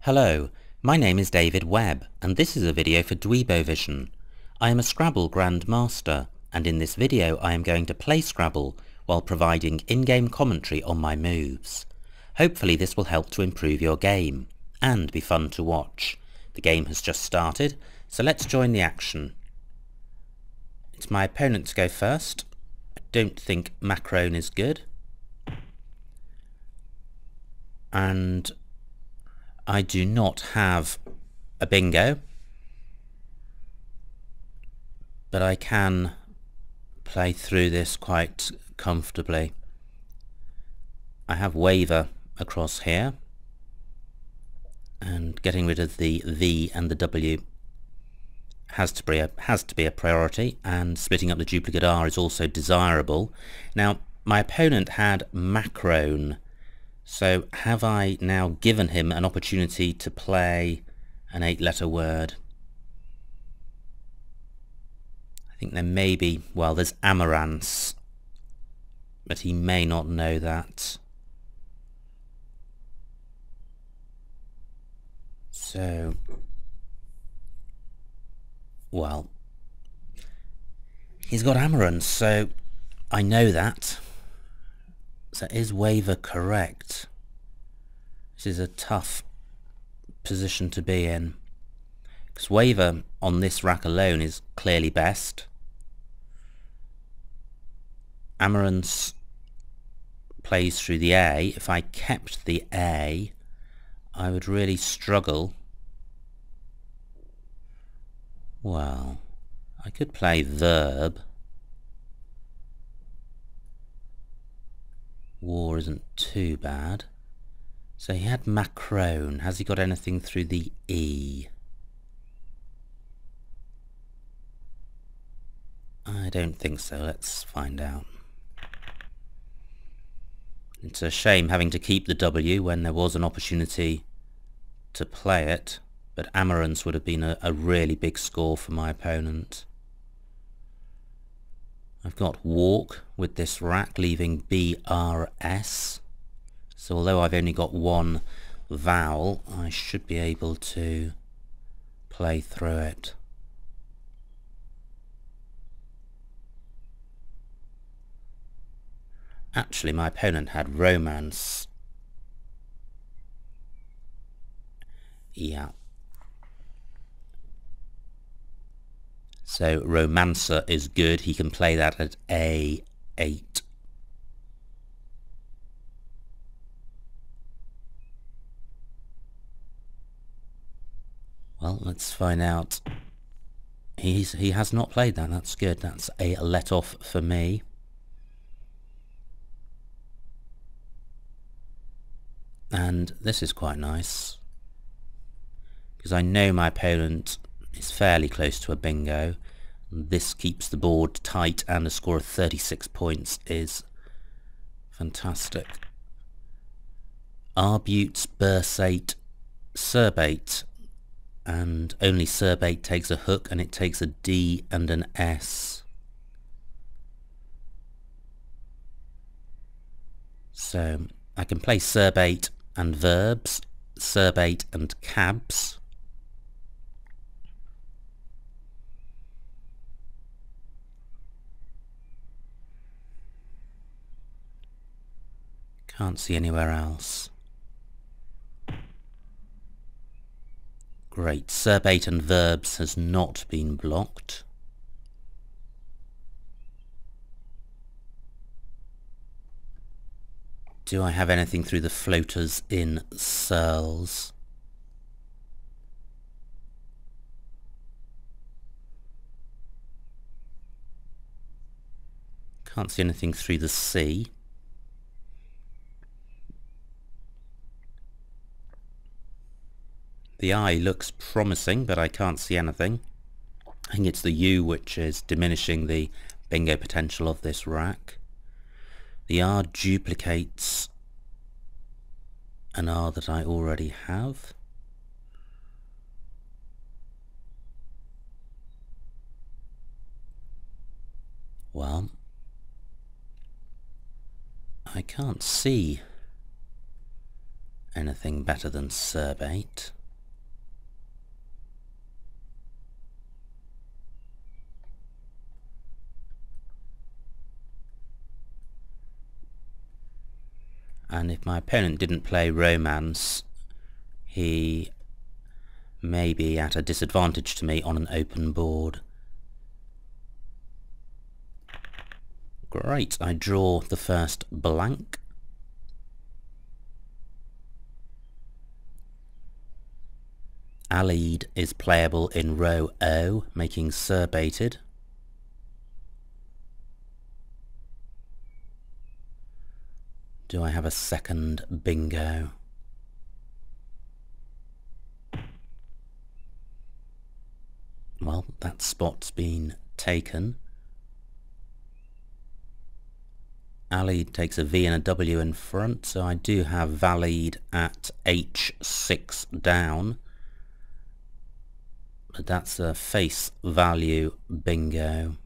Hello, my name is David Webb, and this is a video for Dweebovision. I am a Scrabble grandmaster, and in this video I am going to play Scrabble while providing in-game commentary on my moves. Hopefully this will help to improve your game, and be fun to watch. The game has just started, so let's join the action. It's my opponent to go first. I don't think Macron is good. And I do not have a bingo, but I can play through this quite comfortably. I have waver across here, and getting rid of the V and the W has to be a priority, and splitting up the duplicate R is also desirable. Now, my opponent had Macron. So have I now given him an opportunity to play an 8-letter word? I think there may be, well, there's Amaranth, but he may not know that. So, well, he's got Amaranth, so I know that. So is waver correct? This is a tough position to be in, because waver on this rack alone is clearly best. Amaranth plays through the A. If I kept the A, I would really struggle. Well, I could play verb. War isn't too bad. So he had Macron. Has he got anything through the E? I don't think so. Let's find out. It's a shame having to keep the W when there was an opportunity to play it, but Amaranth would have been a really big score for my opponent. I've got walk with this rack, leaving BRS. So although I've only got one vowel, I should be able to play through it. Actually, my opponent had romance. Yeah. So romancer is good. He can play that at A8. Well, let's find out. He has not played that. That's good. That's a let off for me. And this is quite nice, because I know my opponent is fairly close to a bingo. This keeps the board tight, and a score of 36 points is fantastic. Arbute, bursate, serbate, and only serbate takes a hook, and it takes a D and an S. So I can play serbate and verbs, serbate and cabs. Can't see anywhere else. Great, serbate and verbs has not been blocked. Do I have anything through the floaters in Searles? Can't see anything through the C. The I looks promising, but I can't see anything. I think it's the U which is diminishing the bingo potential of this rack. The R duplicates an R that I already have. Well, I can't see anything better than Serbate. And if my opponent didn't play Romance, he may be at a disadvantage to me on an open board. Great, I draw the first blank. Allied is playable in row O, making Serbated. Do I have a second bingo? Well, that spot's been taken. Allied takes a V and a W in front, so I do have Vallied at H6 down. But that's a face value bingo.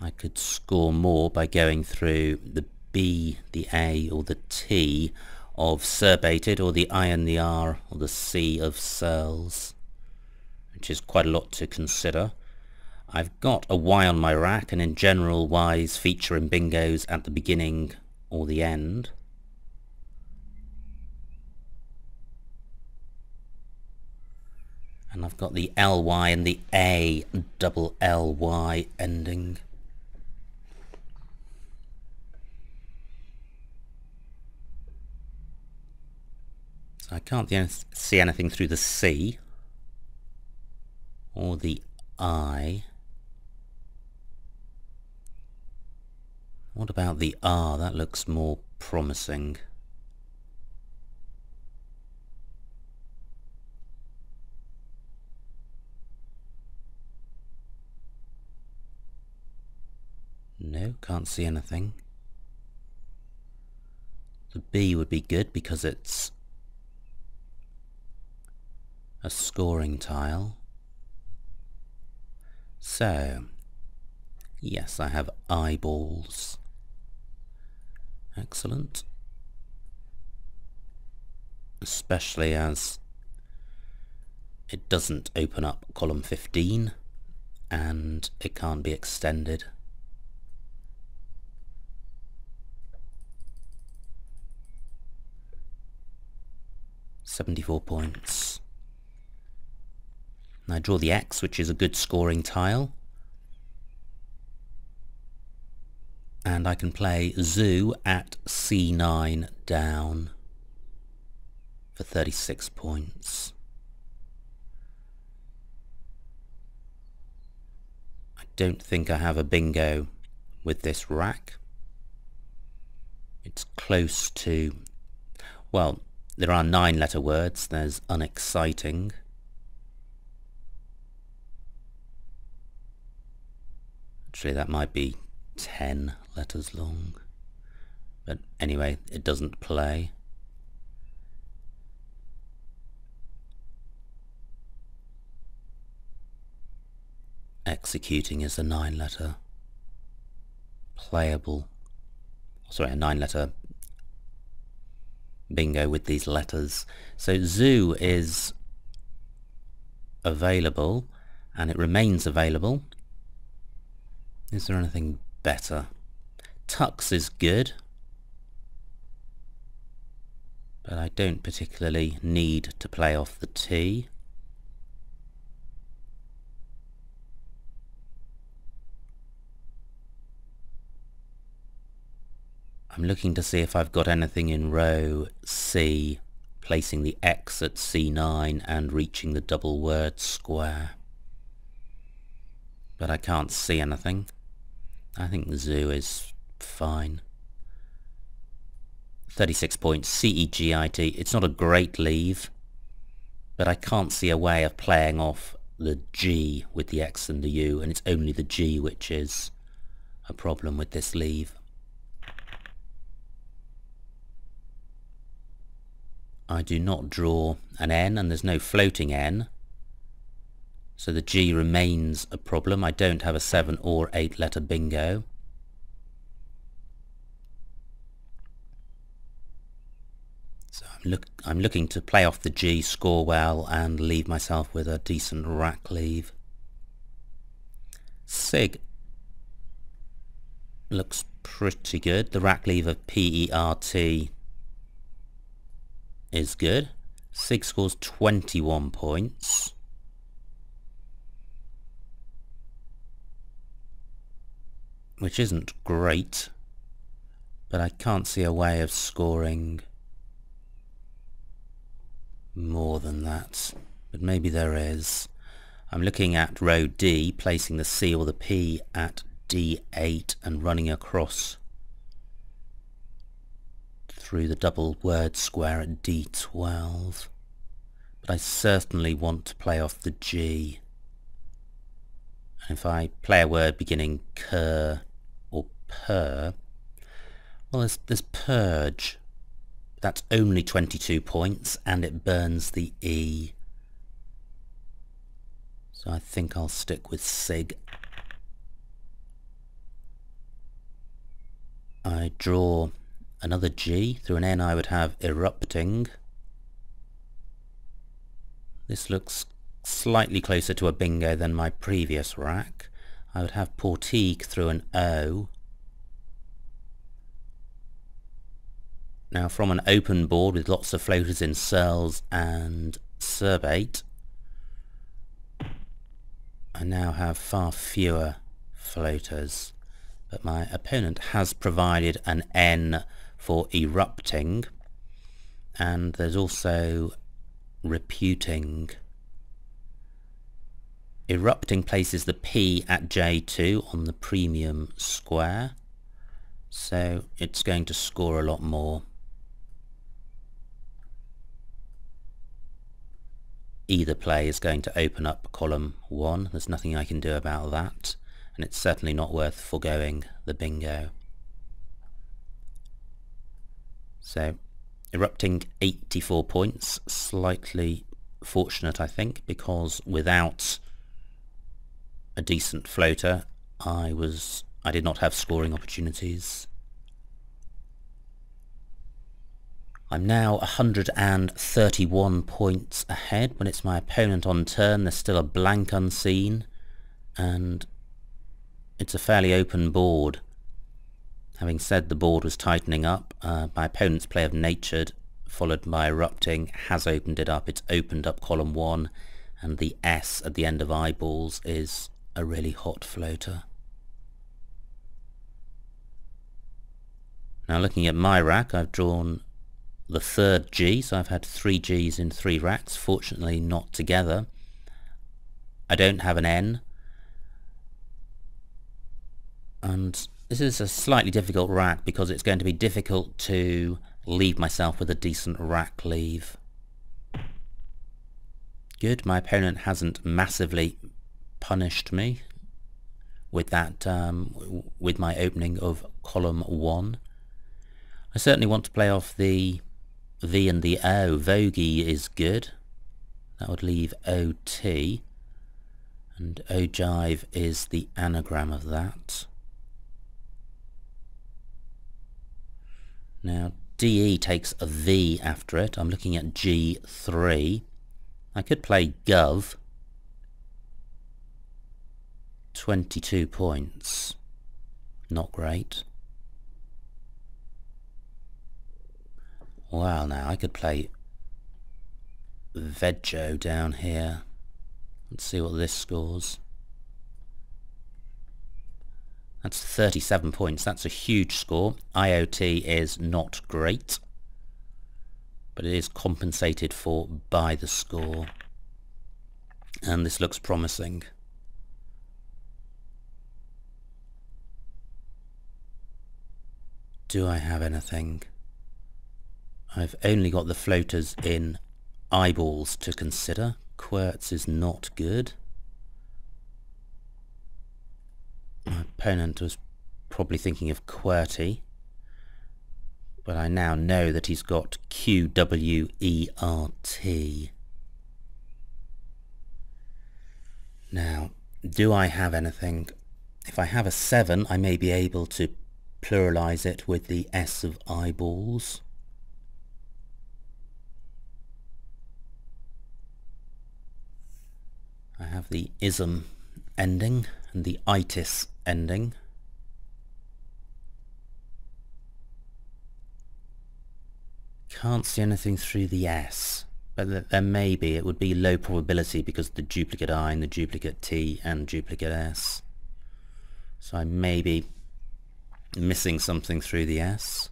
I could score more by going through the B, the A or the T of Serbated, or the I and the R or the C of Searles, which is quite a lot to consider. I've got a Y on my rack, and in general Ys feature in bingos at the beginning or the end. And I've got the LY and the A double LY ending. So I can't see anything through the C or the I. What about the R? That looks more promising. No, can't see anything. The B would be good because it's a scoring tile. So, yes, I have eyeballs. Excellent. Especially as it doesn't open up column 15 and it can't be extended. £74 points. And I draw the X, which is a good scoring tile. And I can play Zoo at C9 down for 36 points. I don't think I have a bingo with this rack. It's close to, well, there are 9-letter words. There's unexciting. Actually, that might be 10 letters long. But anyway, it doesn't play. Executing is a 9-letter playable. Sorry, a 9-letter bingo with these letters. So Zoo is available, and it remains available. Is there anything better? Tux is good, but I don't particularly need to play off the T. I'm looking to see if I've got anything in row C, placing the X at C9 and reaching the double word square. But I can't see anything. I think the Zoo is fine. 36 points, C-E-G-I-T. It's not a great leave, but I can't see a way of playing off the G with the X and the U, and it's only the G which is a problem with this leave. I do not draw an N, and there's no floating N, so the G remains a problem. I don't have a 7 or 8 letter bingo. So I'm I'm looking to play off the G, score well, and leave myself with a decent rack leave. Sig looks pretty good. The rack leave of PERT is good. Sig scores 21 points. Which isn't great, but I can't see a way of scoring more than that. But maybe there is. I'm looking at row D, placing the C or the P at D8 and running across through the double word square at D12. But I certainly want to play off the G. And if I play a word beginning cur or purr, well, there's purge. That's only 22 points and it burns the E. So I think I'll stick with Sig. I draw another G. Through an N I would have erupting. This looks slightly closer to a bingo than my previous rack. I would have portique through an O. Now from an open board with lots of floaters in Searles and Cerbate, I now have far fewer floaters, but my opponent has provided an N for erupting, and there's also reputing. Erupting places the P at J2 on the premium square, so it's going to score a lot more. Either play is going to open up column 1. There's nothing I can do about that, and it's certainly not worth foregoing the bingo. So erupting 84 points, slightly fortunate I think, because without a decent floater I did not have scoring opportunities. I'm now 131 points ahead. When it's my opponent on turn, there's still a blank unseen, and it's a fairly open board. Having said the board was tightening up, my opponent's play of natured, followed by erupting, has opened it up. It's opened up column 1, and the S at the end of eyeballs is a really hot floater. Now looking at my rack, I've drawn the third G, so I've had 3 Gs in 3 racks, fortunately not together. I don't have an N, and this is a slightly difficult rack because it's going to be difficult to leave myself with a decent rack leave. Good, my opponent hasn't massively punished me with that, with my opening of column 1. I certainly want to play off the V and the O. Vogie is good. That would leave OT, and ogive is the anagram of that. Now DE takes a V after it. I'm looking at G3. I could play Gov. 22 points. Not great. Well, now I could play Veggio down here. Let's see what this scores. That's 37 points. That's a huge score. IoT is not great, but it is compensated for by the score. And this looks promising. Do I have anything? I've only got the floaters in eyeballs to consider. Querts is not good. My opponent was probably thinking of QWERTY, but I now know that he's got QWERT. Now, do I have anything? If I have a 7, I may be able to pluralize it with the S of eyeballs. have the ism ending and the itis ending. Can't see anything through the S, but there may be. It would be low probability because the duplicate I and the duplicate T and duplicate S. So I may be missing something through the S.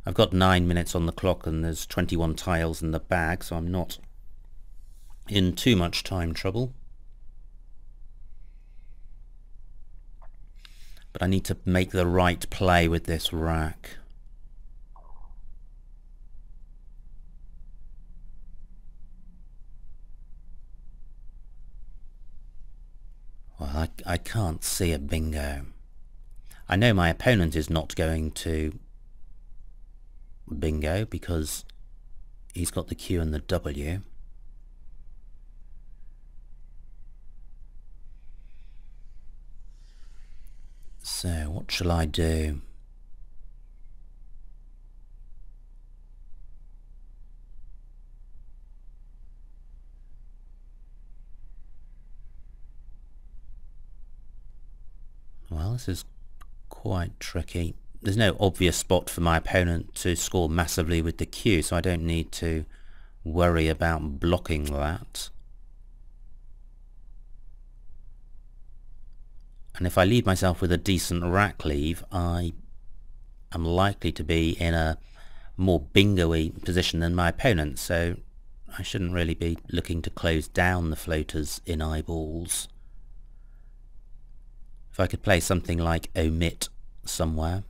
I've got 9 minutes on the clock and there's 21 tiles in the bag, so I'm not in too much time trouble. But I need to make the right play with this rack. Well, I can't see a bingo. I know my opponent is not going to bingo because he's got the Q and the W. So what shall I do? Well, this is quite tricky. There's no obvious spot for my opponent to score massively with the Q, so I don't need to worry about blocking that. And if I leave myself with a decent rack leave, I am likely to be in a more bingo-y position than my opponent, so I shouldn't really be looking to close down the floaters in eyeballs. If I could play something like omit somewhere,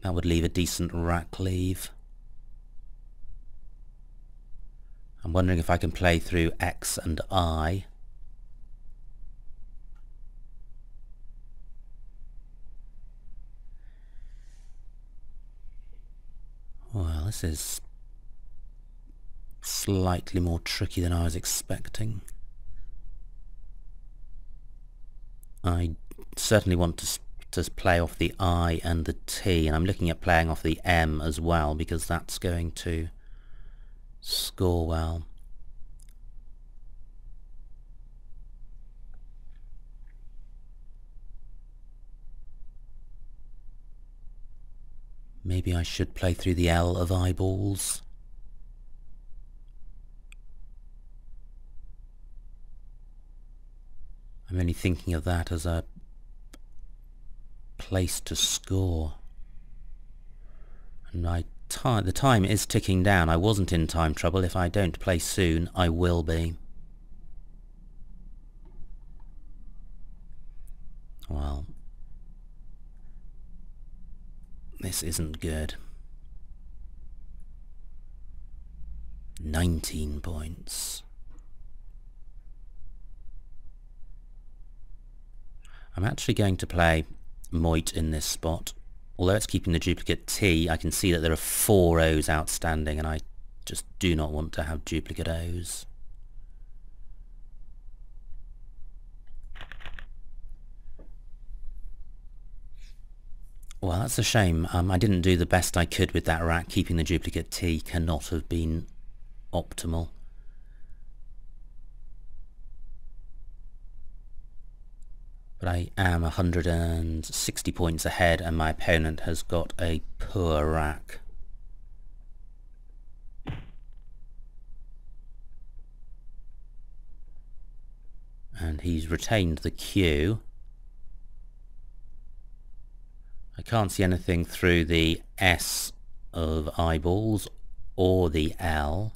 that would leave a decent rack leave. I'm wondering if I can play through X and I. Well, this is slightly more tricky than I was expecting. I certainly want to play off the I and the T, and I'm looking at playing off the M as well because that's going to score well. Maybe I should play through the L of eyeballs. I'm only thinking of that as a place to score. And the time is ticking down. I wasn't in time trouble. If I don't play soon, I will be. Well, this isn't good. 19 points. I'm actually going to play Moit in this spot. Although it's keeping the duplicate T, I can see that there are 4 O's outstanding, and I just do not want to have duplicate O's. Well, that's a shame. I didn't do the best I could with that rack. Keeping the duplicate T cannot have been optimal. But I am 160 points ahead, and my opponent has got a poor rack. And he's retained the Q. I can't see anything through the S of eyeballs or the L.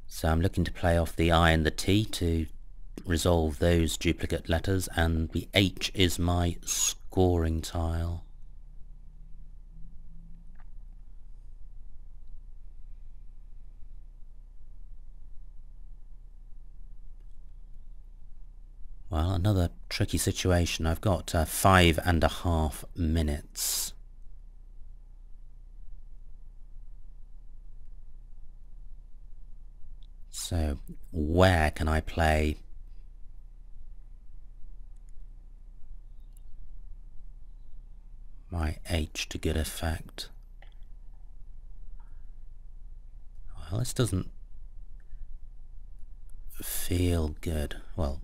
So I'm looking to play off the I and the T to resolve those duplicate letters, and the H is my scoring tile. Well, another tricky situation. I've got 5.5 minutes. So where can I play my H to good effect. Well, this doesn't feel good. Well,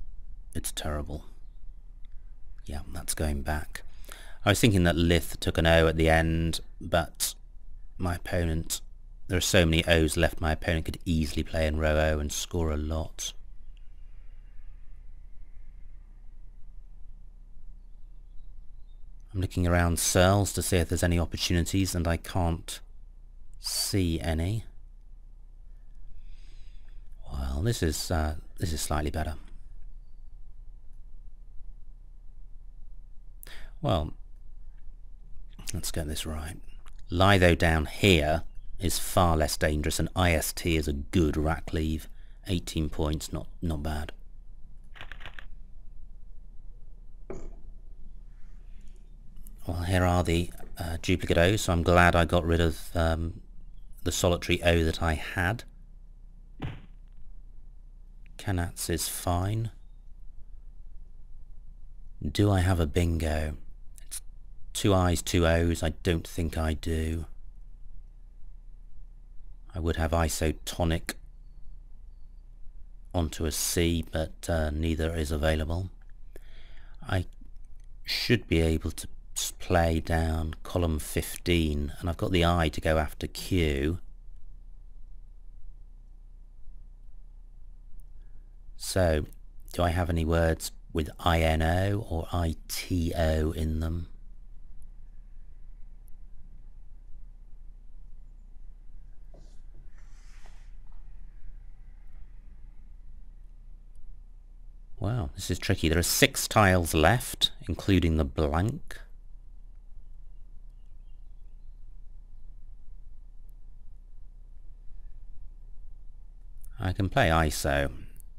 it's terrible. Yeah, that's going back. I was thinking that Lith took an O at the end, but my opponent, there are so many O's left, my opponent could easily play in row O and score a lot. I'm looking around cells to see if there's any opportunities, and I can't see any. Well, this is slightly better. Well, let's get this right. Litho down here is far less dangerous, and IST is a good rack leave. 18 points, not bad. Well, here are the duplicate O's, so I'm glad I got rid of the solitary O that I had. Kanats is fine. Do I have a bingo? It's 2 I's, 2 O's. I don't think I do. I would have isotonic onto a C, but neither is available. I should be able to play down column 15, and I've got the I to go after Q. So, do I have any words with INO or ITO in them? Wow, this is tricky. There are 6 tiles left, including the blank. I can play ISO.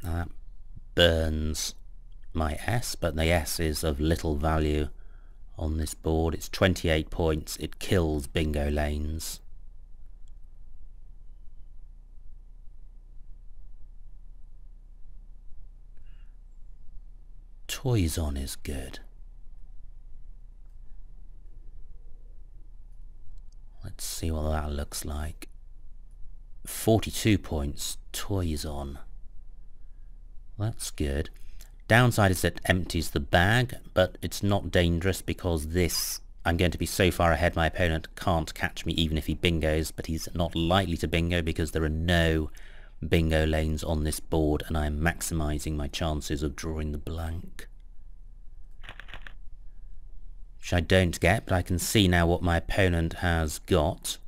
That burns my S, but the S is of little value on this board. It's 28 points. It kills bingo lanes. Toys on is good. Let's see what that looks like. 42 points, toys on. That's good. Downside is it empties the bag, but it's not dangerous because this, I'm going to be so far ahead my opponent can't catch me even if he bingos, but he's not likely to bingo because there are no bingo lanes on this board and I'm maximising my chances of drawing the blank. Which I don't get, but I can see now what my opponent has got.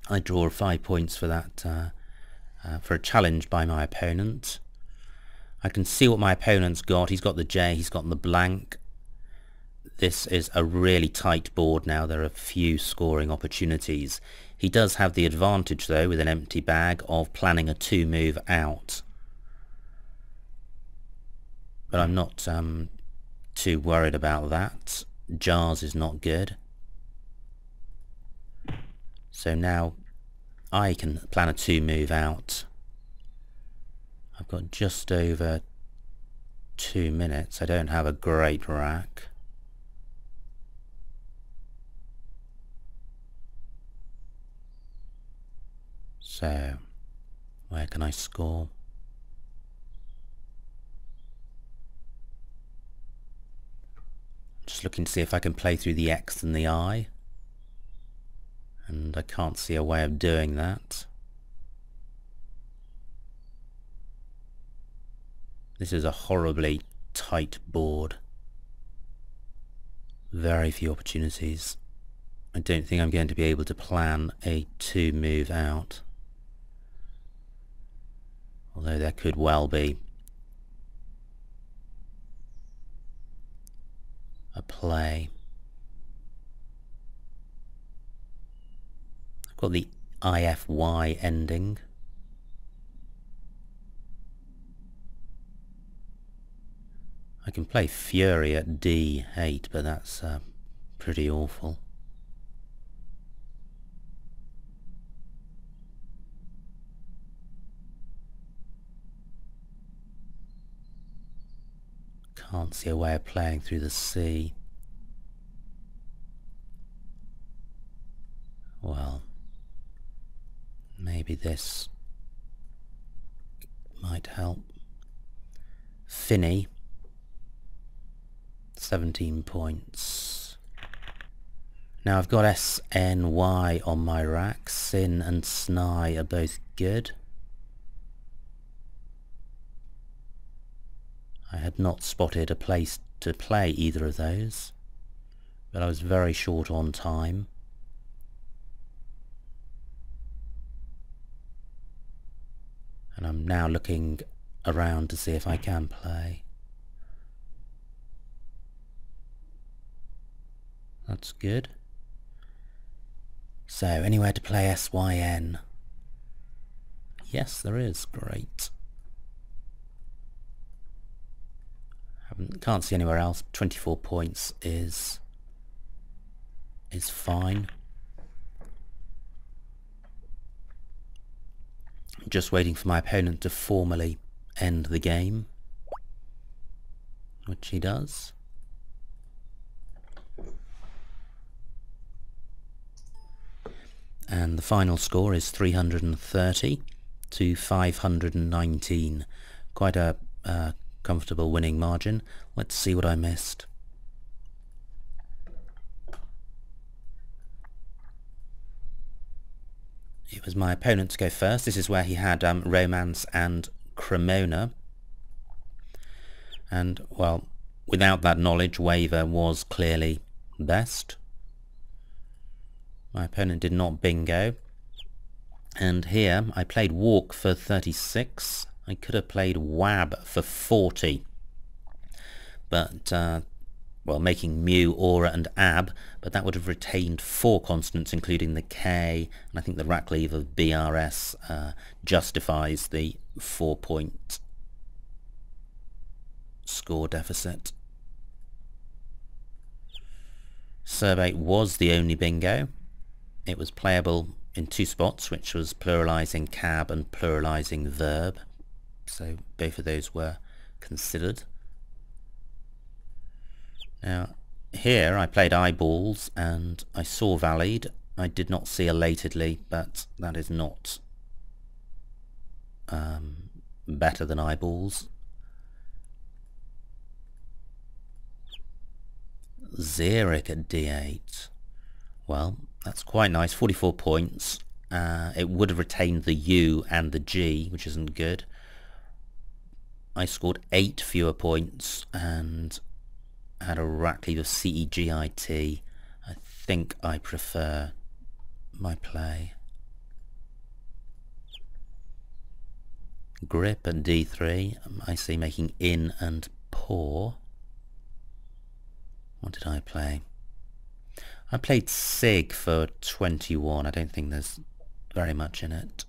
I draw 5 points for that, for a challenge by my opponent. I can see what my opponent's got. He's got the J, he's got the blank. This is a really tight board now. There are few scoring opportunities. He does have the advantage, though, with an empty bag, of planning a 2-move out. But I'm not too worried about that. Jars is not good. So now I can plan a 2-move out. I've got just over 2 minutes. I don't have a great rack. So, where can I score? Just looking to see if I can play through the X and the I. And I can't see a way of doing that. This is a horribly tight board. Very few opportunities. I don't think I'm going to be able to plan a 2-move out. Although there could well be a play. I've got the IFY ending. I can play Fury at D8, but that's pretty awful. Can't see a way of playing through the C. Well, maybe this might help. Finny, 17 points. Now I've got SNY on my rack. Sin and Sny are both good. I had not spotted a place to play either of those, but I was very short on time. And I'm now looking around to see if I can play. That's good. So, anywhere to play SYN? Yes, there is. Great. Can't see anywhere else. 24 points is fine. Just waiting for my opponent to formally end the game, which he does. And the final score is 330 to 519. Quite a comfortable winning margin. Let's see what I missed. It was my opponent to go first. This is where he had Romance and Cremona. And, well, without that knowledge, Waver was clearly best. My opponent did not bingo. And here, I played Walk for 36. I could have played Wab for 40. But, well, making Mew, Aura and Ab, but that would have retained 4 consonants, including the K, and I think the rack leave of BRS justifies the 4-point score deficit. Serve 8 was the only bingo. It was playable in 2 spots, which was pluralising cab and pluralising verb, so both of those were considered. Now, here I played eyeballs and I saw Valid. I did not see elatedly, but that is not better than eyeballs. Xeric at D8. Well, that's quite nice. 44 points. It would have retained the U and the G, which isn't good. I scored 8 fewer points and had a rack lead of CEGIT. I think I prefer my play. Grip at D3. I see making in and pour. What did I play? I played Sig for 21. I don't think there's very much in it.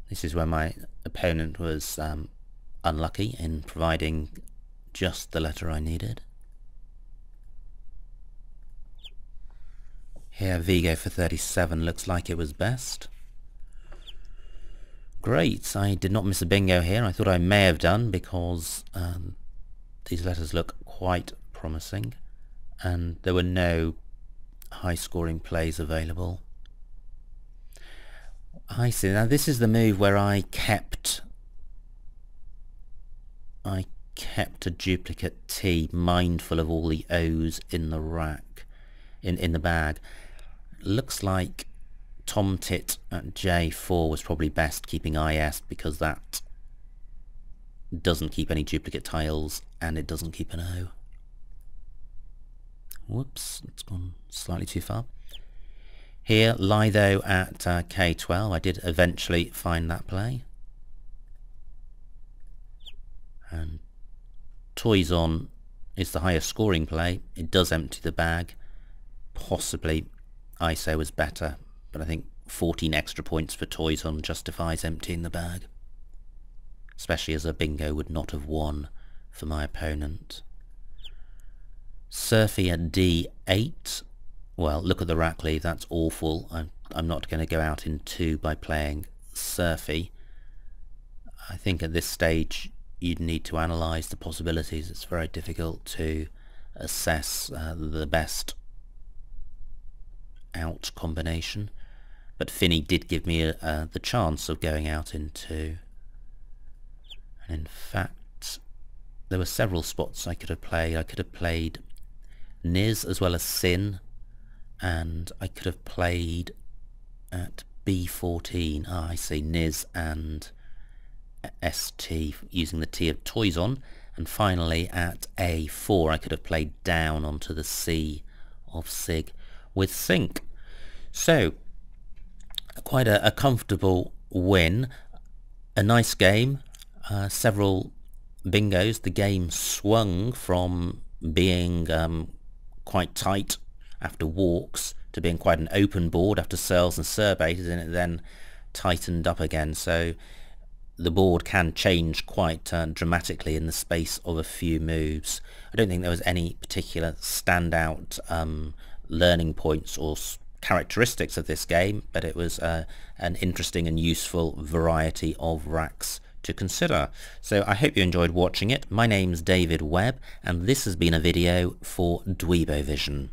This is where my opponent was unlucky in providing just the letter I needed. Here Vigo for 37 looks like it was best. Great, I did not miss a bingo here. I thought I may have done because these letters look quite promising and there were no high scoring plays available. I see. Now this is the move where I kept a duplicate T, mindful of all the O's in the rack, in the bag. Looks like Tom Tit at J4 was probably best keeping IS because that doesn't keep any duplicate tiles and it doesn't keep an O. Whoops, it's gone slightly too far. Here, Litho at K12. I did eventually find that play. And Toys On is the highest scoring play. It does empty the bag. Possibly ISO was better, but I think 14 extra points for Toys On justifies emptying the bag. Especially as a bingo would not have won for my opponent. Surfy at D8. Well, look at the rack leave, that's awful. I'm not going to go out in 2 by playing Surfy. I think at this stage you'd need to analyse the possibilities. It's very difficult to assess the best out combination, but Finney did give me the chance of going out in 2. And in fact, there were several spots I could have played. I could have played Nis as well as Sin, and I could have played at B14. I see, Nis and ST, using the T of toys on. And finally at A4 I could have played down onto the C of Sig with Sync. So quite a comfortable win. A nice game, several bingos. The game swung from being quite tight after walks to being quite an open board after Searles and Surbaiters, and it then tightened up again. So the board can change quite dramatically in the space of a few moves. I don't think there was any particular standout learning points or characteristics of this game, but it was an interesting and useful variety of racks to consider. So I hope you enjoyed watching it. My name's David Webb, and this has been a video for Dweebovision.